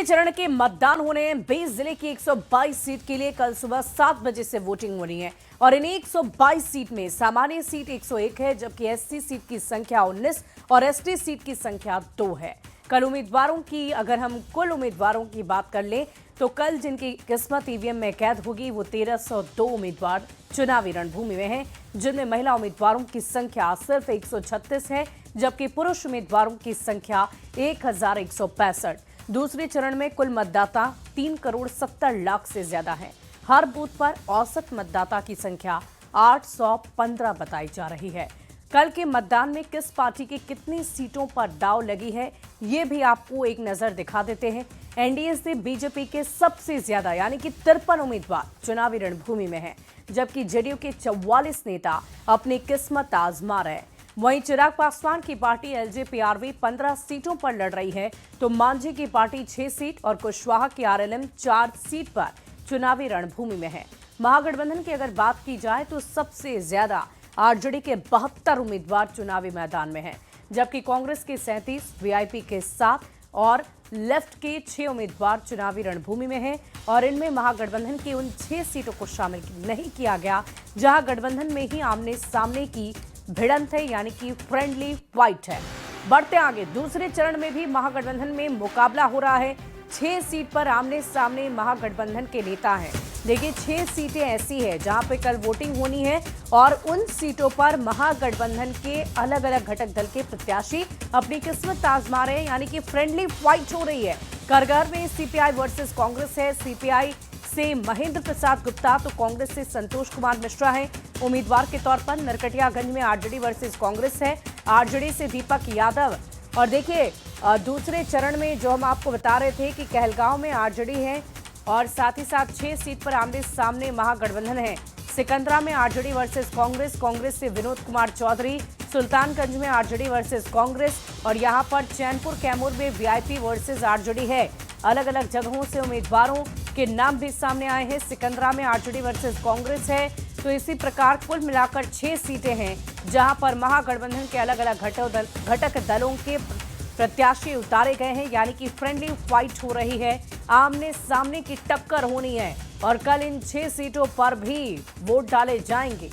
चरण के मतदान होने हैं। 20 जिले की 122 सीट के लिए कल सुबह 7 बजे से वोटिंग हो रही है और इन 122 सीट में सामान्य सीट 101 है, जबकि एससी सीट की संख्या 19 और एसटी सीट की संख्या 2 है। कल उम्मीदवारों की अगर हम कुल उम्मीदवारों की बात कर लें तो कल जिनकी किस्मत ईवीएम में कैद होगी वो 1302 उम्मीदवार चुनावी रणभूमि में हैं, जिनमें महिला उम्मीदवारों की संख्या सिर्फ 136 है, जबकि पुरुष उम्मीदवारों की संख्या 1165। दूसरे चरण में कुल मतदाता 3 करोड़ 70 लाख से ज्यादा हैं। हर बूथ पर औसत मतदाता की संख्या 815 बताई जा रही है। कल के मतदान में किस पार्टी की कितनी सीटों पर दांव लगी है, ये भी आपको एक नजर दिखा देते हैं। एनडीए से बीजेपी के सबसे ज्यादा यानी कि 53 उम्मीदवार चुनावी रणभूमि में हैं, जबकि जेडीयू के 44 नेता अपनी किस्मत आजमा रहे हैं। वहीं चिराग पासवान की पार्टी एलजेपीआरवी 15 सीटों पर लड़ रही है, तो मांझी की पार्टी 6 सीट और कुशवाहा की आरएलएम 4 सीट पर चुनावी रणभूमि में है। महागठबंधन की अगर बात की जाए तो सबसे ज्यादा आरजेडी के 72 उम्मीदवार चुनावी मैदान में हैं, जबकि कांग्रेस के 37, वीआईपी के 7 और लेफ्ट के 6 उम्मीदवार चुनावी रणभूमि में हैं और इनमें महागठबंधन की उन 6 सीटों को शामिल नहीं किया गया जहां गठबंधन में ही आमने सामने की भिड़ंत है, यानी कि फ्रेंडली फाइट है। बढ़ते आगे, दूसरे चरण में भी महागठबंधन में मुकाबला हो रहा है। 6 सीट पर आमने सामने महागठबंधन के नेता हैं। देखिए, 6 सीटें ऐसी है जहां पे कल वोटिंग होनी है और उन सीटों पर महागठबंधन के अलग अलग घटक दल के प्रत्याशी अपनी किस्मत आजमा रहे हैं, यानी कि फ्रेंडली फाइट हो रही है। करगहर में सीपीआई वर्सेस कांग्रेस है। सीपीआई से महेंद्र प्रसाद गुप्ता तो कांग्रेस से संतोष कुमार मिश्रा हैं। उम्मीदवार के तौर पर नरकटियागंज में आरजेडी वर्सेस कांग्रेस है। आरजेडी से दीपक यादव। और देखिए, दूसरे चरण में जो हम आपको बता रहे थे कि कहलगांव में आरजेडी है और साथ ही साथ 6 सीट पर आमने सामने महागठबंधन है। सिकंदरा में आरजेडी वर्सेस कांग्रेस, कांग्रेस से विनोद कुमार चौधरी। सुल्तानगंज में आरजेडी वर्सेस कांग्रेस और यहां पर चैनपुर कैमूर में वीआईपी वर्सेस आरजेडी है। अलग अलग जगहों से उम्मीदवारों के नाम भी सामने आए हैं। सिकंदरा में आरजेडी वर्सेस कांग्रेस है, तो इसी प्रकार कुल मिलाकर 6 सीटें हैं जहां पर महागठबंधन के अलग अलग घटक दलों के प्रत्याशी उतारे गए हैं, यानी कि फ्रेंडली फाइट हो रही है, आमने सामने की टक्कर होनी है और कल इन 6 सीटों पर भी वोट डाले जाएंगे।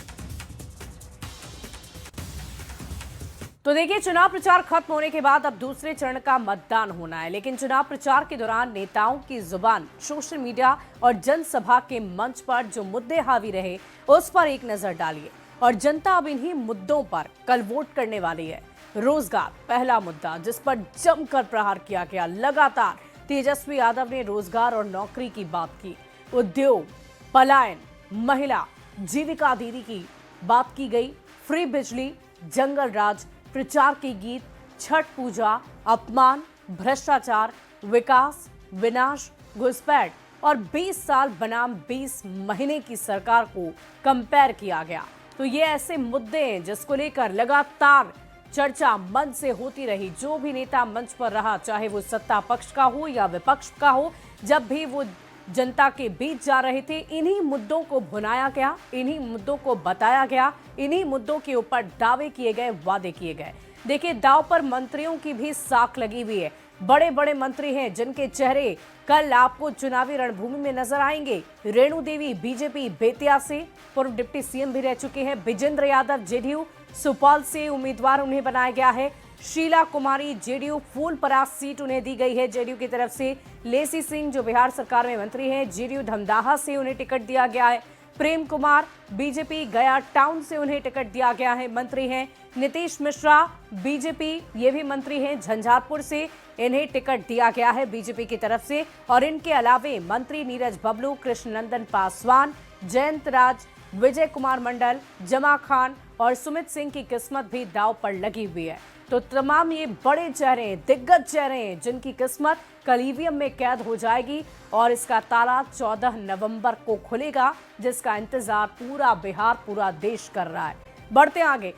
तो देखिए, चुनाव प्रचार खत्म होने के बाद अब दूसरे चरण का मतदान होना है, लेकिन चुनाव प्रचार के दौरान नेताओं की जुबान, सोशल मीडिया और जनसभा के मंच पर जो मुद्दे हावी रहे उस पर एक नजर डालिए और जनता अब इन्हीं मुद्दों पर कल वोट करने वाली है। रोजगार पहला मुद्दा जिस पर जमकर प्रहार किया गया। लगातार तेजस्वी यादव ने रोजगार और नौकरी की बात की। उद्योग, पलायन, महिला, जीविका दीदी की बात की गई। फ्री बिजली, जंगल राज, प्रचार के गीत, छठ पूजा, अपमान, भ्रष्टाचार, विकास, विनाश, घुसपैठ और 20 साल बनाम 20 महीने की सरकार को कंपेयर किया गया। तो ये ऐसे मुद्दे हैं जिसको लेकर लगातार चर्चा मंच से होती रही। जो भी नेता मंच पर रहा, चाहे वो सत्ता पक्ष का हो या विपक्ष का हो, जब भी वो जनता के बीच जा रहे थे, इन्हीं मुद्दों को भुनाया गया, इन्हीं मुद्दों को बताया गया, इन्हीं मुद्दों के ऊपर दावे किए गए, वादे किए गए। देखिए, दाव पर मंत्रियों की भी साख लगी हुई है। बड़े बड़े मंत्री हैं जिनके चेहरे कल आपको चुनावी रणभूमि में नजर आएंगे। रेणु देवी बीजेपी बेतिया से, पूर्व डिप्टी सीएम भी रह चुके हैं। विजेंद्र यादव जेडीयू सुपौल से उम्मीदवार उन्हें बनाया गया है। शीला कुमारी जेडीयू फूलपरास सीट उन्हें दी गई है जेडीयू की तरफ से। लेसी सिंह जो बिहार सरकार में मंत्री हैं, जेडीयू धमदाहा से उन्हें टिकट दिया गया है। प्रेम कुमार बीजेपी गया टाउन से उन्हें टिकट दिया गया है, मंत्री हैं। नीतीश मिश्रा बीजेपी, ये भी मंत्री हैं, झंझारपुर से इन्हें टिकट दिया गया है बीजेपी की तरफ से। और इनके अलावे मंत्री नीरज बबलू, कृष्णनंदन पासवान, जयंत राज, विजय कुमार मंडल, जमा खान और सुमित सिंह की किस्मत भी दांव पर लगी हुई है। तो तमाम ये बड़े चेहरे, दिग्गज चेहरे हैं जिनकी किस्मत कल ईवीएम में कैद हो जाएगी और इसका ताला 14 नवंबर को खुलेगा, जिसका इंतजार पूरा बिहार, पूरा देश कर रहा है। बढ़ते आगे।